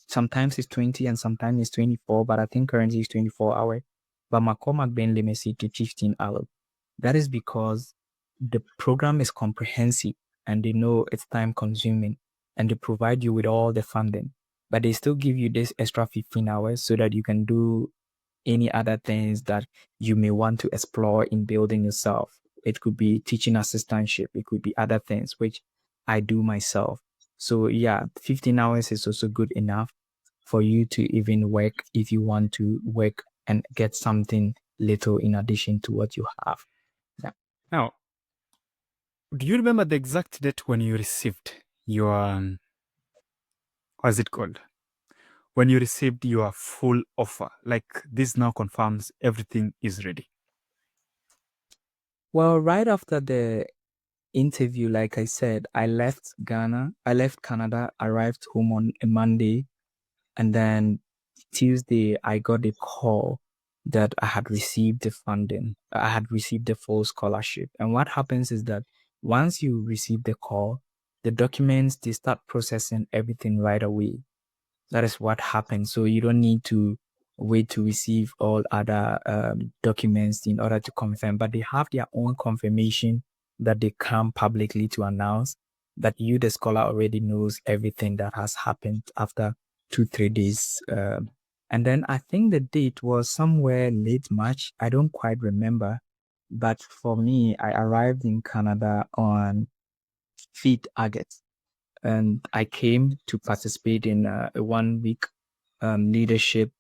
sometimes it's 20 and sometimes it's 24, but I think currently it's 24 hours. But McCall MacBain limits it to 15 hours. That is because the program is comprehensive and they know it's time consuming and they provide you with all the funding, but they still give you this extra 15 hours so that you can do any other things that you may want to explore in building yourself. It could be teaching assistantship. It could be other things, which I do myself. So yeah, 15 hours is also good enough for you to even work if you want to work and get something little in addition to what you have. Yeah. Now, do you remember the exact date when you received your, what is it called? When you received your full offer, like this now confirms everything is ready? Well, right after the interview, like I said, I left Canada, arrived home on a Monday, and then Tuesday I got a call that I had received the funding. I had received the full scholarship. And what happens is that once you receive the call, the documents, they start processing everything right away. That is what happens. So you don't need to wait to receive all other documents in order to confirm, but they have their own confirmation that they come publicly to announce that you, the scholar, already knows everything that has happened after 2-3 days. And then I think the date was somewhere late March. I don't quite remember. But for me, I arrived in Canada on 5th August. And I came to participate in a 1 week leadership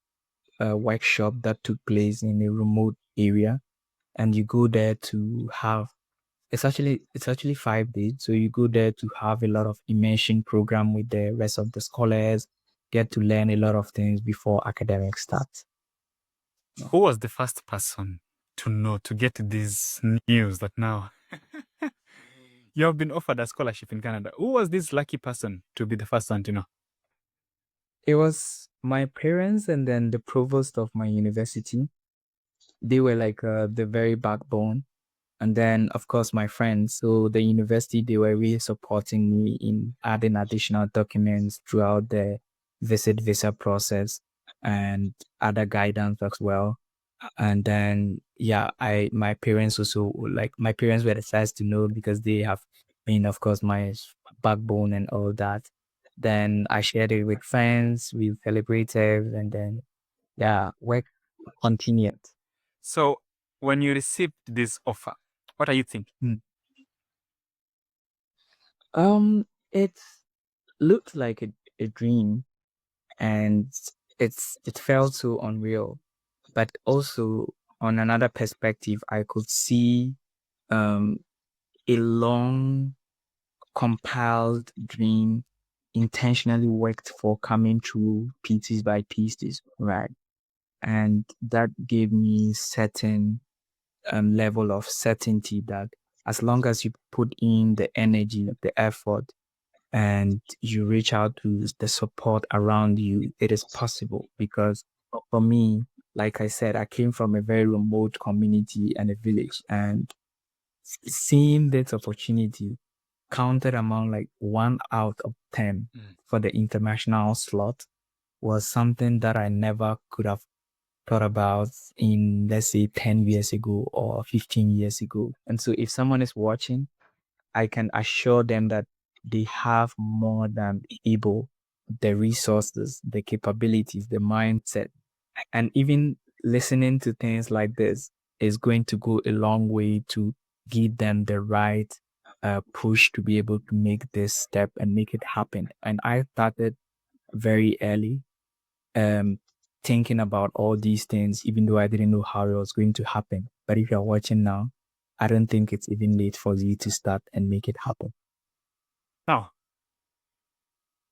workshop that took place in a remote area. And you go there to have, it's actually 5 days. So you go there to have a lot of immersion program with the rest of the scholars. get to learn a lot of things before academics starts. Who was the first person to know, to get this news that now you have been offered a scholarship in Canada? Who was this lucky person to be the first one to know? It was my parents and then the provost of my university. They were like the very backbone. And then, of course, my friends. So the university, they were really supporting me in adding additional documents throughout the visa process and other guidance as well. And then, yeah, my parents also, like, my parents were the first to know because they have been, of course, my backbone and all that. Then I shared it with friends, we celebrated, and then, yeah, work continued. So, when you received this offer, what are you thinking? It looked like a dream, and it felt so unreal. But also, on another perspective, I could see um a long compiled dream intentionally worked for coming true pieces by pieces, right? And that gave me certain level of certainty that as long as you put in the energy, the effort, and you reach out to the support around you, it is possible. Because for me, like I said, I came from a very remote community and a village, and seeing this opportunity counted among like 1 out of 10 for the international slot was something that I never could have thought about in, let's say, 10 years ago or 15 years ago. And so if someone is watching, I can assure them that they have more than able the resources, the capabilities, the mindset, and even listening to things like this is going to go a long way to give them the right push to be able to make this step and make it happen. And I started very early, um, thinking about all these things, even though I didn't know how it was going to happen. But if you're watching now, I don't think it's even late for you to start and make it happen. Now,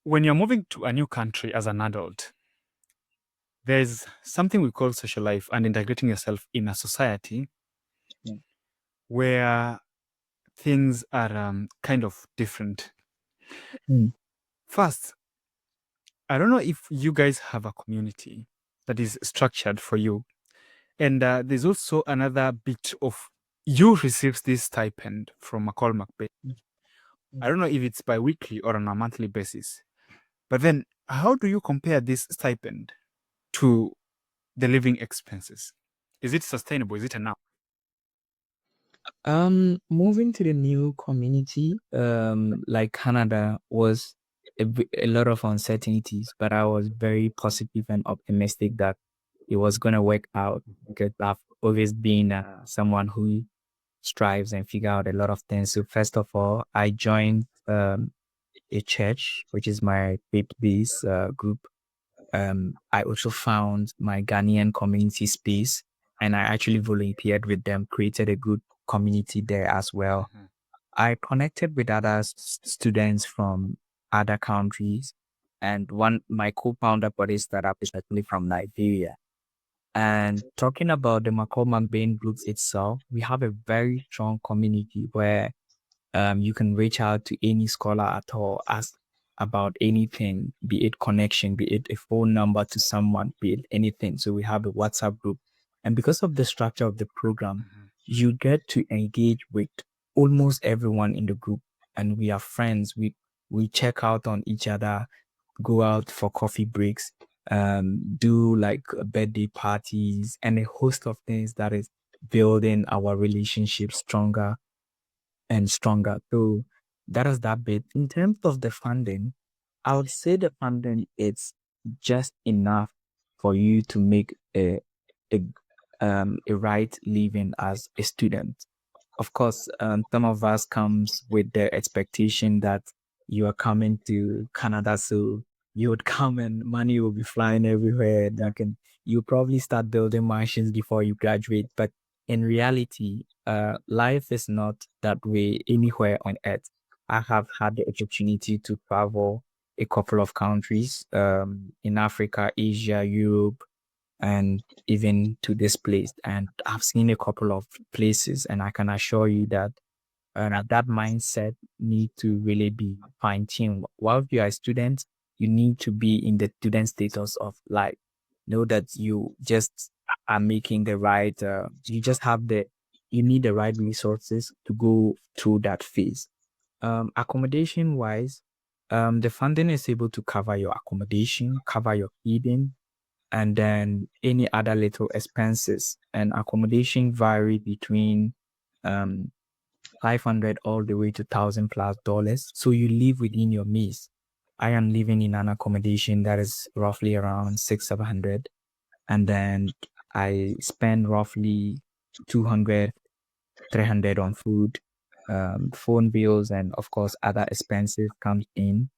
when you're moving to a new country as an adult, there's something we call social life and integrating yourself in a society where things are kind of different. Mm. First, I don't know if you guys have a community that is structured for you. And there's also another bit of you receives this stipend from McCall MacBain. I don't know if it's bi-weekly or on a monthly basis. But then how do you compare this stipend to the living expenses? Is it sustainable? Is it enough? Moving to the new community, like Canada, was a lot of uncertainties, but I was very positive and optimistic that it was gonna work out because I've always been someone who strives and figure out a lot of things. So first of all, I joined a church, which is my faith-based group. I also found my Ghanaian community space, and I actually volunteered with them, created a good community there as well. I connected with other students from other countries, and my co-founder for this startup is actually from Nigeria. And talking about the McCall MacBain group itself, we have a very strong community where you can reach out to any scholar at all, ask about anything, be it connection, be it a phone number to someone, be it anything. So we have a WhatsApp group. And because of the structure of the program, you get to engage with almost everyone in the group. And we are friends. We check out on each other, go out for coffee breaks, do like birthday parties, and a host of things that is building our relationship stronger and stronger. So that is that bit. In terms of the funding, I would say the funding is just enough for you to make a a right living as a student. Of course, some of us comes with the expectation that you are coming to Canada, so you would come and money will be flying everywhere. You probably start building mansions before you graduate. But in reality, life is not that way anywhere on earth. I have had the opportunity to travel a couple of countries in Africa, Asia, Europe, and even to this place. And I've seen a couple of places, and I can assure you that that mindset need to really be fine-tuned. While you are a student, you need to be in the student status of life. Know that you just are making the right, you just have you need the right resources to go through that phase. Accommodation wise, the funding is able to cover your accommodation, cover your feeding, and then any other little expenses. And accommodation vary between um 500 all the way to $1,000+. So you live within your means. I am living in an accommodation that is roughly around 600-700, and then I spend roughly 200-300 on food, phone bills, and of course other expenses comes in,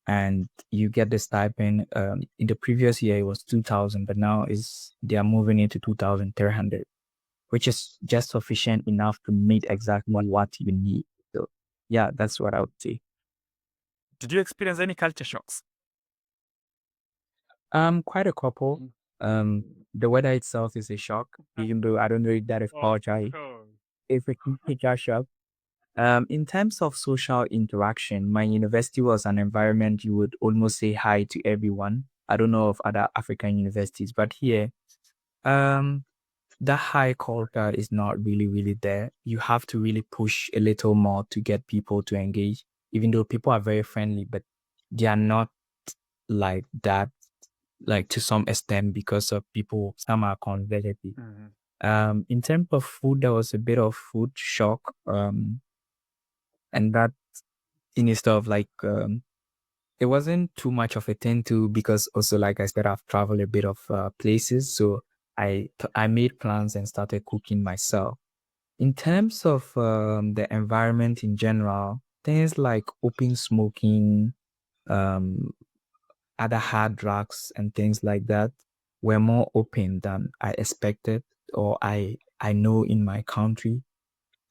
and you get the stipend. In the previous year it was 2,000, but now is they are moving into 2,300, which is just sufficient enough to meet exactly what you need. So yeah, that's what I would say. Did you experience any culture shocks? Quite a couple. The weather itself is a shock, even though I don't know if that is culture. If a culture shock. In terms of social interaction, my university was an environment you would almost say hi to everyone. I don't know of other African universities, but here, the high culture is not really there. You have to really push a little more to get people to engage, even though people are very friendly, but they are not like that, like to some extent, because of people, some are converted. In terms of food, there was a bit of food shock. And that in stuff like it wasn't too much of a thing too, because also, like I said, I've traveled a bit of places, so I made plans and started cooking myself. In terms of the environment in general, things like open smoking, um, other hard drugs and things like that were more open than I expected, or I know in my country.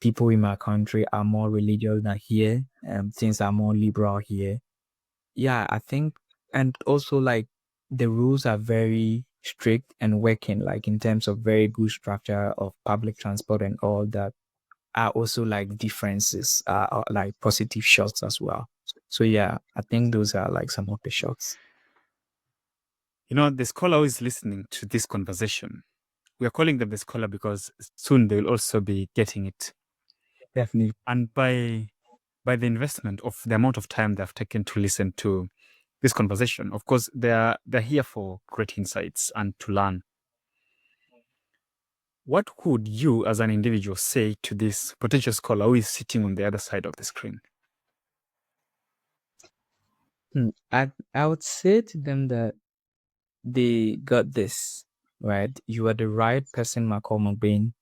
People in my country are more religious than here, and things are more liberal here. Yeah, I think, and also like the rules are very strict and working, like in terms of very good structure of public transport and all that are also like differences, are like positive shots as well. So yeah, I think those are like some of the shots. You know, the scholar who is listening to this conversation, we are calling them the scholar because soon they will also be getting it. Definitely. And by the investment of the amount of time they've taken to listen to this conversation, of course, they're here for great insights and to learn. What would you, as an individual, say to this potential scholar who is sitting on the other side of the screen? I would say to them that they got this, right? You are the right person McCall MacBain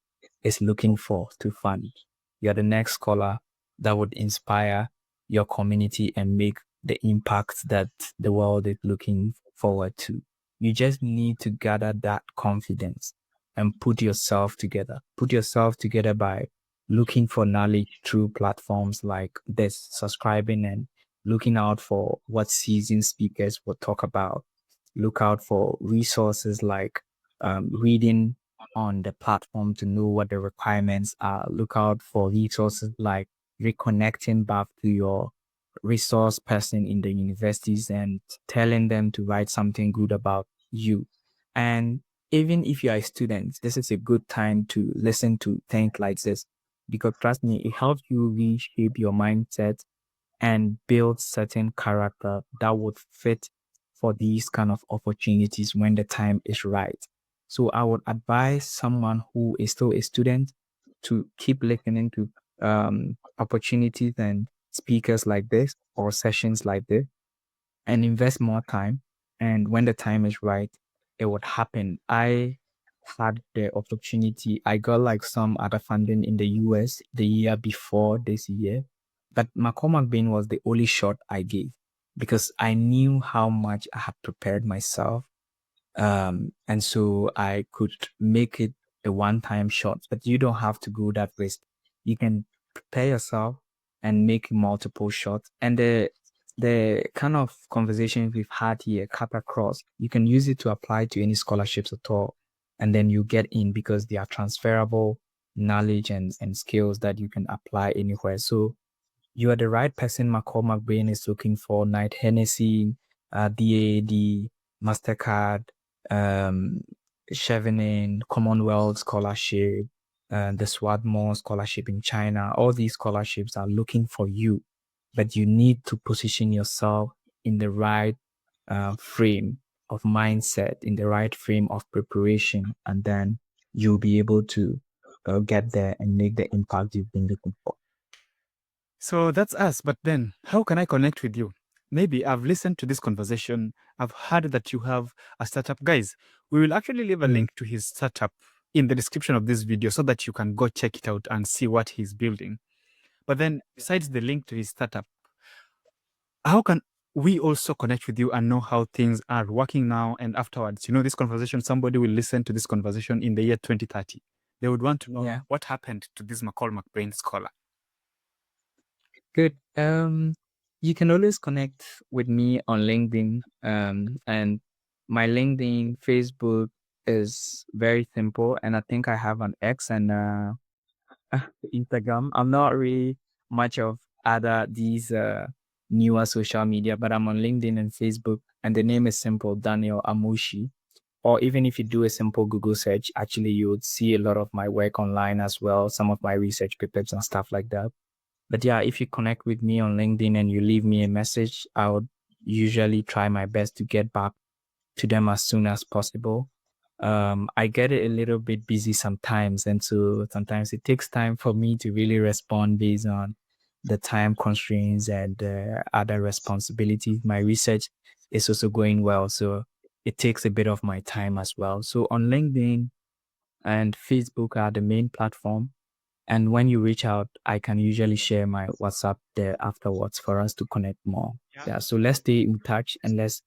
is looking for to fund. You're the next scholar that would inspire your community and make the impact that the world is looking forward to. You just need to gather that confidence and put yourself together. Put yourself together by looking for knowledge through platforms like this, subscribing and looking out for what seasoned speakers will talk about. Look out for resources like reading on the platform to know what the requirements are. Look out for resources like reconnecting back to your resource person in the universities and telling them to write something good about you. And even if you are a student, this is a good time to listen to things like this, because trust me, it helps you reshape your mindset and build certain character that would fit for these kind of opportunities when the time is right. So I would advise someone who is still a student to keep listening to opportunities and speakers like this or sessions like this and invest more time. And when the time is right, it would happen. I had the opportunity. I got like some other funding in the US the year before this year, but McCall MacBain was the only shot I gave because I knew how much I had prepared myself. And so I could make it a one-time shot, but you don't have to go that risk. You can prepare yourself and make multiple shots. And the the kind of conversations we've had here cut across. You can use it to apply to any scholarships at all. And then you get in because they are transferable knowledge and skills that you can apply anywhere. So you are the right person McCall MacBain is looking for. Knight Hennessy, DAD, MasterCard, Chevening, Commonwealth Scholarship, the Swarthmore Scholarship in China. All these scholarships are looking for you, but you need to position yourself in the right frame of mindset, in the right frame of preparation, and then you'll be able to get there and make the impact you've been looking for. So that's us. But then, how can I connect with you? Maybe I've listened to this conversation. I've heard that you have a startup. Guys, we will actually leave a link to his startup in the description of this video so that you can go check it out and see what he's building. But then, besides the link to his startup, how can we also connect with you and know how things are working now and afterwards? You know, this conversation, somebody will listen to this conversation in the year 2030. They would want to know what happened to this McCall MacBain scholar. Good. You can always connect with me on LinkedIn. And my LinkedIn, Facebook is very simple. And I think I have an X and Instagram. I'm not really much of these newer social media, but I'm on LinkedIn and Facebook. And the name is simple, Daniel Amoshie. Or even if you do a simple Google search, actually you would see a lot of my work online as well, some of my research papers and stuff like that. But yeah, if you connect with me on LinkedIn and you leave me a message, I would usually try my best to get back to them as soon as possible. I get it a little bit busy sometimes, and so sometimes it takes time for me to really respond based on the time constraints and other responsibilities. My research is also going well, so it takes a bit of my time as well. So on LinkedIn and Facebook are the main platform. And when you reach out, I can usually share my WhatsApp there afterwards for us to connect more. Yeah. So let's stay in touch and let's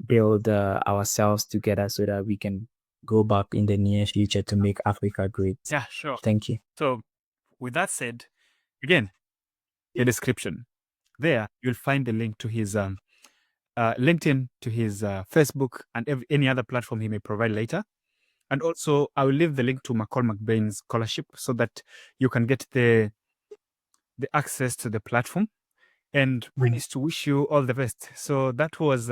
build ourselves together so that we can go back in the near future to make Africa great. Yeah, sure. Thank you. So with that said, again, the description there, you'll find the link to his LinkedIn, to his Facebook, and any other platform he may provide later. And also, I will leave the link to McCall MacBain Scholarship so that you can get the access to the platform. And we need to wish you all the best. So that was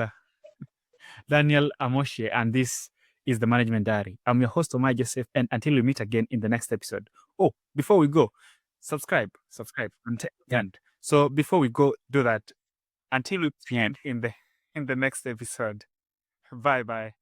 Daniel Amoshie, and this is the Management Diary. I'm your host, Omar Joseph, and until we meet again in the next episode. Oh, before we go, subscribe, and so before we go, do that until we meet in the next episode. Bye.